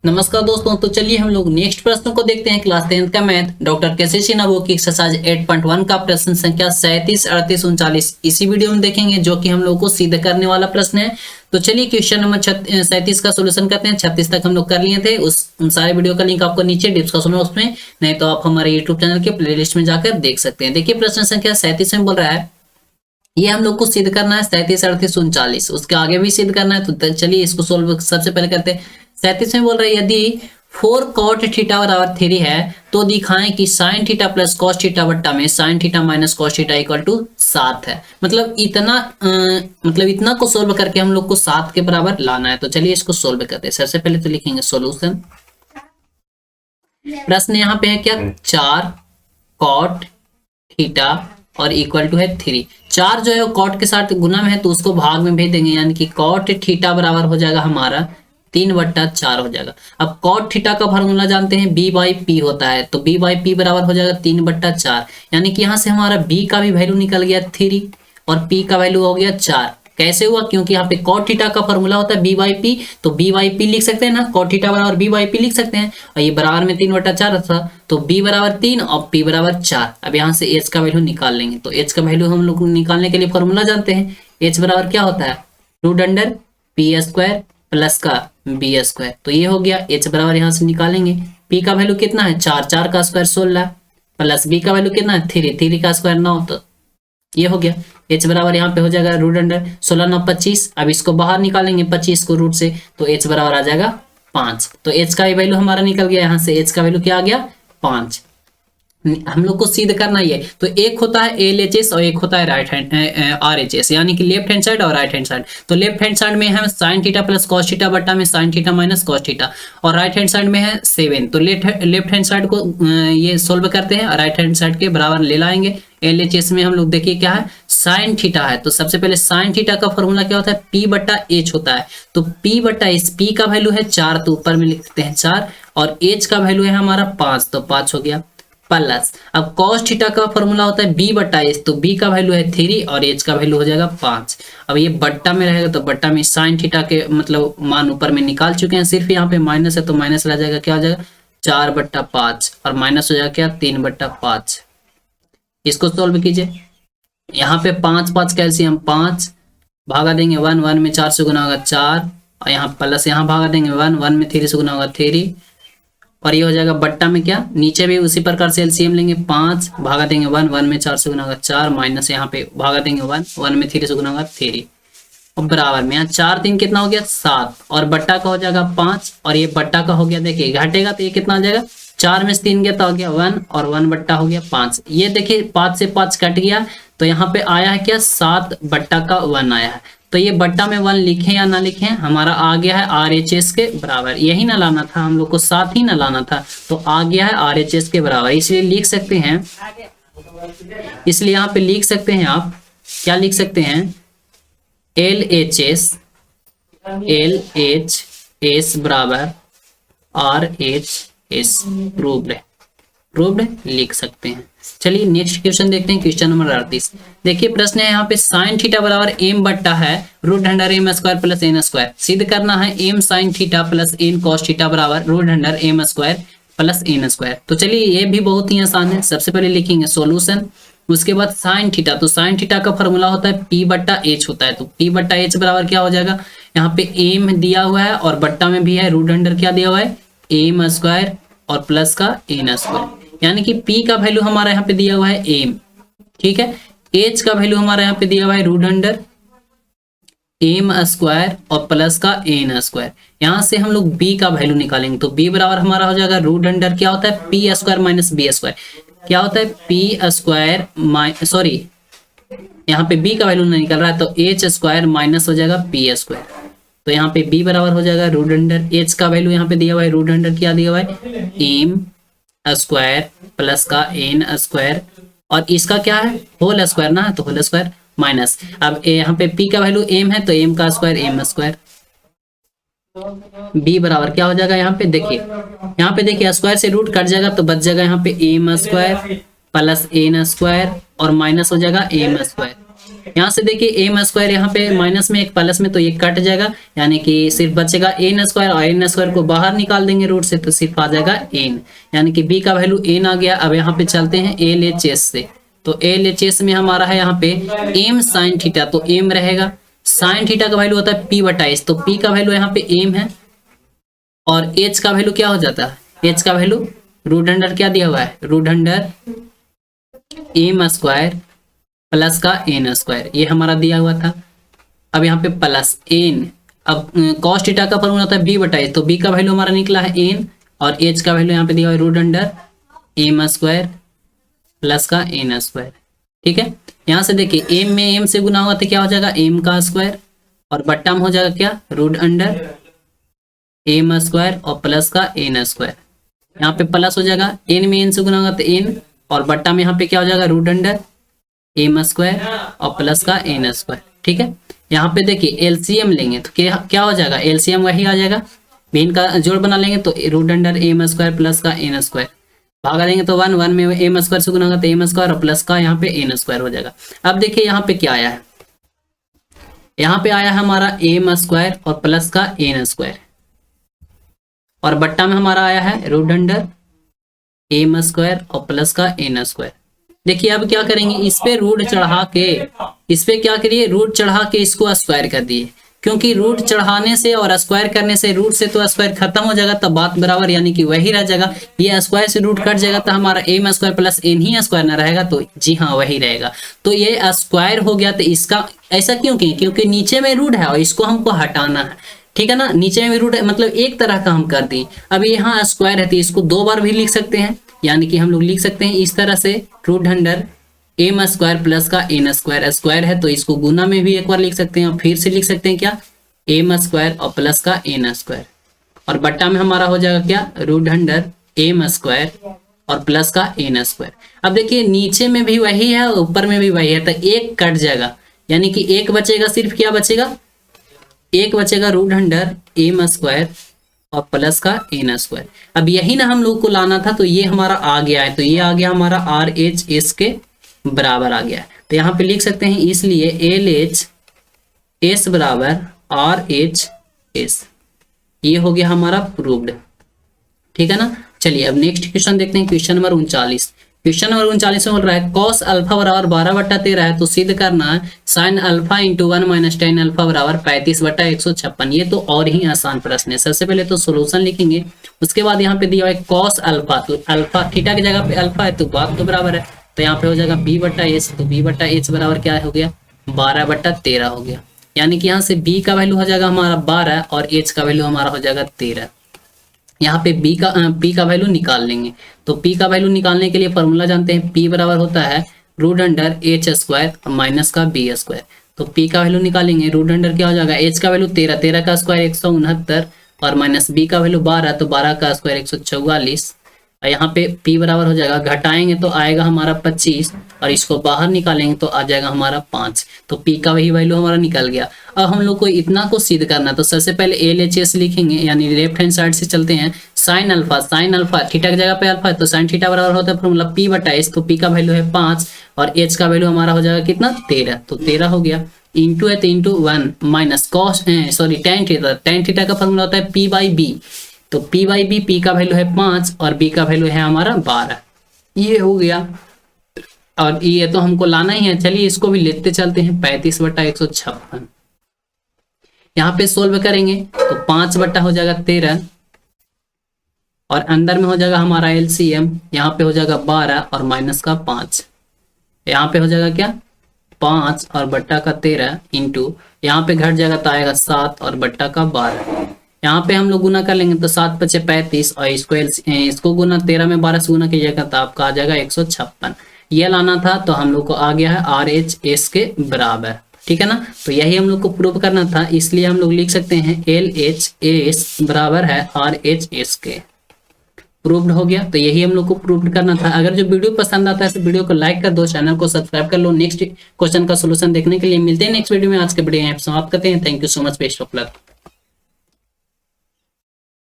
नमस्कार दोस्तों, तो चलिए हम लोग नेक्स्ट प्रश्न को देखते हैं। क्लास 10th का मैथ डॉक्टर केसीसी नवो की एक्सरसाइज 8.1 का प्रश्न संख्या 37, 38, 39 इसी वीडियो में देखेंगे, जो कि हम लोग को सिद्ध करने वाला प्रश्न है। तो चलिए क्वेश्चन नंबर 37 का सोल्यूशन करते हैं। 36 तक हम लोग कर लिए थे, उन सारे वीडियो का लिंक आपको नीचे डिस्क्रिप्शन बॉक्स में, नहीं तो आप हमारे यूट्यूब चैनल के प्लेलिस्ट में जाकर देख सकते हैं। देखिए प्रश्न संख्या 37 में बोल रहा है, ये हम लोग को सिद्ध करना है 37, 38, 39, उसके आगे भी सिद्ध करना है। तो चलिए इसको सोल्व सबसे पहले करते हैं। 37 में बोल रहे हैं, यदि 4 cot थीटा बराबर 3 है तो दिखाएं कि sin theta plus cos theta बट्टा में sin theta minus cos theta equal to 7 है। मतलब इतना को सोल्व करके हम लोग को 7 के बराबर लाना है। तो चलिए इसको सोल्व करते हैं। सबसे पहले तो लिखेंगे सॉल्यूशन। प्रश्न यहाँ पे है क्या, 4 cot थीटा और इक्वल टू है 3। 4 जो है वो कॉट के साथ गुना में है तो उसको भाग में भेज देंगे, यानी कि कॉट थीटा बराबर हो जाएगा हमारा 3/4 हो जाएगा। अब कॉट थीटा का फॉर्मूला जानते हैं, b बाई पी होता है, तो b बाई पी बराबर हो जाएगा 3/4, यानी कि यहाँ से हमारा b का भी वैल्यू निकल गया 3 और p का वैल्यू हो गया 4। कैसे हुआ, क्योंकि यहाँ पे कॉट थीटा का फॉर्मूला होता है b बाई पी, तो b बाई पी लिख सकते हैं ना, कॉट थीटा बराबर b बाई पी लिख सकते हैं, और ये बराबर में 3/4 था, तो b बराबर 3 और p बराबर 4। अब यहाँ से h का वैल्यू निकाल लेंगे, तो h का वैल्यू हम लोग निकालने के लिए फॉर्मूला जानते हैं। h बराबर क्या होता है, √p² प्लस का b², तो ये हो गया। h बराबर यहाँ से निकालेंगे, p का वैल्यू कितना है 4, 4 का स्क्वायर 16 प्लस b का वैल्यू कितना है 3, 3 का स्क्वायर 9, तो ये हो गया। h बराबर यहाँ पे हो जाएगा √16 9 25। अब इसको बाहर निकालेंगे 25 को रूट से, तो h बराबर आ जाएगा 5। तो h का वैल्यू हमारा निकल गया, यहाँ से h का वैल्यू क्या आ गया 5। हम लोग को सिद्ध करना ही है। तो एक होता है LHS और एक होता है राइट हैंड RHS, यानी कि लेफ्ट हैंड साइड और राइट हैंड साइड। तो लेफ्ट हैंड साइड में है sin theta plus cos theta बट्टा में sin theta minus cos theta, और राइट हैंड साइड में है 7। तो लेफ्ट हैंड साइड को ये सोल्व करते हैं और राइट हैंड साइड के बराबर ले लाएंगे। LHS में हम लोग देखिए क्या है, sin थीटा है, तो सबसे पहले sin थीटा का फॉर्मूला क्या होता है, p/h होता है। तो p/h, p का वैल्यू है 4, तो ऊपर में लिखते हैं 4, और h का वैल्यू है हमारा 5, तो 5 हो गया प्लस। अब cos थीटा का फॉर्मूला होता है b/h, तो b का वैल्यू है 3 और h का वैल्यू हो जाएगा 5। अब ये बट्टा में रहेगा, तो बट्टा में sin थीटा के मतलब मान ऊपर में निकाल चुके हैं, सिर्फ यहाँ पे माइनस है तो माइनस रह जाएगा, क्या हो जाएगा 4/5 और माइनस हो जाएगा क्या 3/5। इसको सोल्व कीजिए। यहाँ पे 5 5 कैल्शियम 5 भागा देंगे 1, 1 में 4 से गुना होगा 4, और यहाँ प्लस यहाँ भागा देंगे 1, 1 में 3 से गुना होगा 3, और ये हो जाएगा बट्टा में क्या, नीचे भी उसी प्रकार से एलसीएम लेंगे 5 भागा देंगे 1, 1 में 4 से गुना होगा 4, माइनस यहाँ पे भागा देंगे 1, 1 में 3 से गुना होगा 3, और बराबर में यहाँ 4 3 कितना हो गया 7, और बट्टा का हो जाएगा 5, और ये बट्टा का हो गया, देखिए घटेगा तो ये कितना हो जाएगा 4 में से 3 गया तो हो गया 1, और 1 बट्टा हो गया 5। ये देखिए 5 से 5 कट गया, तो यहाँ पे आया है क्या 7 बट्टा का 1 आया है। तो ये बट्टा में 1 लिखें या ना लिखें, हमारा आ गया है RHS के बराबर। यही ना लाना था हम लोग को, 7 ही ना लाना था, तो आ गया है RHS के बराबर। इसलिए लिख सकते हैं, इसलिए यहाँ पे लिख सकते हैं, आप क्या लिख सकते हैं, LHS बराबर RHS प्रूव्ड लिख सकते हैं। चलिए नेक्स्ट क्वेश्चन देखते हैं, क्वेश्चन नंबर 38। देखिए प्रश्न है यहाँ पे sin थीटा बराबर m बट्टा है √m² प्लस n²। सिद्ध करना है m sin theta plus n cos theta बराबर √m² प्लस n²। तो चलिए ये भी बहुत ही आसान है। सबसे पहले लिखेंगे सॉल्यूशन, उसके बाद sin थीटा, तो sin थीटा का फॉर्मूला होता है p/h होता है, तो p/h बराबर क्या हो जाएगा, यहाँ पे m दिया हुआ है और बट्टा में भी है √, क्या दिया हुआ है m² और प्लस का n², यानी कि p का वैल्यू हमारा यहाँ पे दिया हुआ है m, ठीक है। h का वैल्यू हमारा यहाँ पे दिया हुआ है √m² और प्लस का n²। यहाँ से हम लोग b का वैल्यू निकालेंगे, तो b बराबर हमारा हो जाएगा √, क्या होता है p² माइनस b², क्या होता है p² सॉरी यहाँ पे b का वैल्यू नहीं निकल रहा है, तो h² माइनस हो जाएगा p²। तो यहाँ पे b बराबर हो जाएगा √, h का वैल्यू यहाँ पे दिया हुआ है √, क्या दिया हुआ है m² प्लस का n², और इसका क्या है होल स्क्वायर ना, तो होल स्क्वायर माइनस। अब यहाँ पे p का वैल्यू m है, तो m का स्क्वायर m²। b बराबर क्या हो जाएगा, यहाँ पे देखिए स्क्वायर से रूट कट जाएगा, तो बच जाएगा यहाँ पे m² प्लस n² और माइनस हो जाएगा m²। यहाँ से देखिए एम स्क्वायर यहाँ पे माइनस में एक प्लस में, तो ये कट जाएगा, यानी कि सिर्फ बचेगा एन स्क्वायर, और एन स्क्वायर को बाहर निकाल देंगे रूट से तो सिर्फ आ जाएगा एन, यानी कि बी का वैल्यू एन आ गया। अब यहाँ पे चलते हैं एल एच एस से, तो एल एच एस में हमारा है यहाँ पे एम साइन थीटा, तो एम रहेगा, साइन थीटा का वैल्यू होता है पी बटा एच, तो पी का वैल्यू यहाँ पे एम है, और एच का वैल्यू क्या हो जाता है, एच का वैल्यू रूट अंडर क्या दिया हुआ है, root under M square plus का एन स्क्वायर, ये हमारा दिया हुआ था। अब यहाँ पे प्लस एन, अब कॉस थीटा का फॉर्मूला होता है बी बटा एच, तो बी का वैल्यू हमारा निकला है एन, और एच का वैल्यू यहाँ पे दिया हुआ है root under M square plus का एन स्क्वायर। ठीक है, यहाँ से देखिए एम में एम से गुना हुआ तो क्या हो जाएगा एम का स्क्वायर, और बट्टा में हो जाएगा क्या रूट अंडर एम स्क्वायर और प्लस का एन स्क्वायर। यहाँ पे प्लस हो जाएगा, एन में एन से गुना होगा तो एन, और बट्टा में यहाँ पे क्या हो जाएगा रूट अंडर एम स्क्वायर और प्लस का एन स्क्वायर। ठीक है, यहाँ पे देखिए एलसीएम लेंगे तो क्या हो जाएगा, एलसीएम वही आ जाएगा, मेन का जोड़ बना लेंगे तो root under M square plus का एन स्क्वायर, भागा देंगे तो वन में एम स्क्वायर से गुना होगा तो एम स्क्वायर और प्लस का यहाँ पे एन स्क्वायर हो जाएगा। अब देखिए यहाँ पे क्या आया है, यहाँ पे आया है हमारा एम स्क्वायर और प्लस का एन स्क्वायर, और बट्टा में हमारा आया है रूट अंडर एम स्क्वायर और प्लस का एन स्क्वायर। देखिए अब क्या करेंगे, इस पे रूट चढ़ा के, इस पे क्या करिए रूट चढ़ा के इसको स्क्वायर कर दिए, क्योंकि रूट चढ़ाने से और स्क्वायर करने से रूट से तो स्क्वायर खत्म हो जाएगा, तब बात बराबर यानी कि वही रह जाएगा। ये स्क्वायर से रूट कट जाएगा तो हमारा एम स्क्वायर प्लस एन ही स्क्वायर ना रहेगा, तो जी हाँ वही रहेगा, तो ये स्क्वायर हो गया। तो इसका ऐसा क्यों किए, क्योंकि नीचे में रूट है और इसको हमको हटाना है, ठीक है ना, नीचे में रूट है मतलब एक तरह का हम कर दें। अब यहाँ स्क्वायर है तो इसको दो बार भी लिख सकते हैं, यानी कि हम लोग लिख सकते हैं इस तरह से root under M square plus का एन स्क्वायर, स्क्वायर है तो इसको गुना में भी एक बार लिख सकते हैं, और फिर से लिख सकते हैं क्या एम स्क्वायर और प्लस का एन स्क्वायर, और बट्टा में हमारा हो जाएगा क्या रूट अंडर एम स्क्वायर और प्लस का एन स्क्वायर। अब देखिए नीचे में भी वही है ऊपर में भी वही है, तो एक कट जाएगा, यानी कि एक बचेगा, सिर्फ क्या बचेगा, एक बचेगा रूट अंडर एम स्क्वायर और प्लस का एन स्क्वायर। अब यही ना हम लोग को लाना था, तो ये हमारा आ गया है, तो ये आ गया हमारा आर एच एस के बराबर आ गया है। तो यहाँ पे लिख सकते हैं इसलिए एल एच एस बराबर आर एच एस, ये हो गया हमारा प्रूव्ड। ठीक है ना, चलिए अब नेक्स्ट क्वेश्चन देखते हैं, क्वेश्चन नंबर 39। क्वेश्चन नंबर 39 में बोल रहा है कॉस अल्फा बराबर 12/13 है, तो सिद्ध करना है sine alpha into 1 minus tan alpha बराबर 35/156। ये तो और ही आसान प्रश्न है। सबसे पहले तो सोल्यूशन लिखेंगे, उसके बाद यहाँ पे दिया हुआ है कॉस अल्फा, तो अल्फा थीटा की जगह पे अल्फा है तो बात तो बराबर है, तो यहाँ पे हो जाएगा b/h, तो b/h बराबर क्या हो गया 12/13 हो गया, यानी कि यहाँ से b का वैल्यू हो जाएगा हमारा 12 और h का वैल्यू हमारा हो जाएगा 13। यहाँ पे p का वैल्यू निकाल लेंगे, तो p का वैल्यू निकालने के लिए फॉर्मूला जानते हैं, p बराबर होता है root under h square minus का b स्क्वायर। तो p का वैल्यू निकालेंगे, रूट अंडर क्या हो जाएगा h का वैल्यू 13, 13 का स्क्वायर 169 और माइनस b का वैल्यू 12, तो 12 का स्क्वायर 144। यहाँ पे p बराबर हो जाएगा, घटाएंगे तो आएगा हमारा 25 और इसको बाहर निकालेंगे तो आ जाएगा हमारा 5, तो p का वही वैल्यू हमारा निकल गया। अब हम लोग को इतना को सिद्ध करना, तो सबसे पहले LHS लिखेंगे, यानी लेफ्ट हैंड साइड से चलते हैं। साइन अल्फा थीटा की जगह पे अल्फा है तो साइन थीटा बराबर होता है फॉर्मूला p/h, तो p का वैल्यू है 5 और h का वैल्यू हमारा हो जाएगा कितना 13, तो 13 हो गया। इंटू है तो into 1 minus cos sorry tan theta का फॉर्मूला होता है p/b, तो p/b p का वैल्यू है 5 और b का वैल्यू है हमारा 12, ये हो गया। और ये तो हमको लाना ही है, चलिए इसको भी लेते चलते हैं 35/156। यहाँ पे सोल्व करेंगे तो 5 हो जाएगा 13 और अंदर में हो जाएगा हमारा LCM, यहाँ पे हो जाएगा 12 और माइनस का 5, यहाँ पे हो जाएगा क्या 5 और बट्टा का 13 इंटू यहाँ पे घट जाएगा तो आएगा 7 और बट्टा का 12। यहाँ पे हम लोग गुना कर लेंगे तो 7 × 5 = 35 और इसको गुना 13 में 12 से गुना कीजिएगा तो आपका आ जाएगा 156। ये लाना था तो हम लोग को आ गया है RHS के बराबर, ठीक है ना। तो यही हम लोग को प्रूव करना था, इसलिए हम लोग लिख सकते हैं LHS बराबर है RHS के। प्रूव्ड हो गया, तो यही हम लोग को प्रूव करना था। अगर जो वीडियो पसंद आता है तो वीडियो को लाइक कर दो, चैनल को सब्सक्राइब कर लो। नेक्स्ट क्वेश्चन का सोल्यूशन देखने के लिए मिलते हैं नेक्स्ट वीडियो में। आज के वीडियो यहाँ समाप्त करते हैं। Thank you so much, best of luck.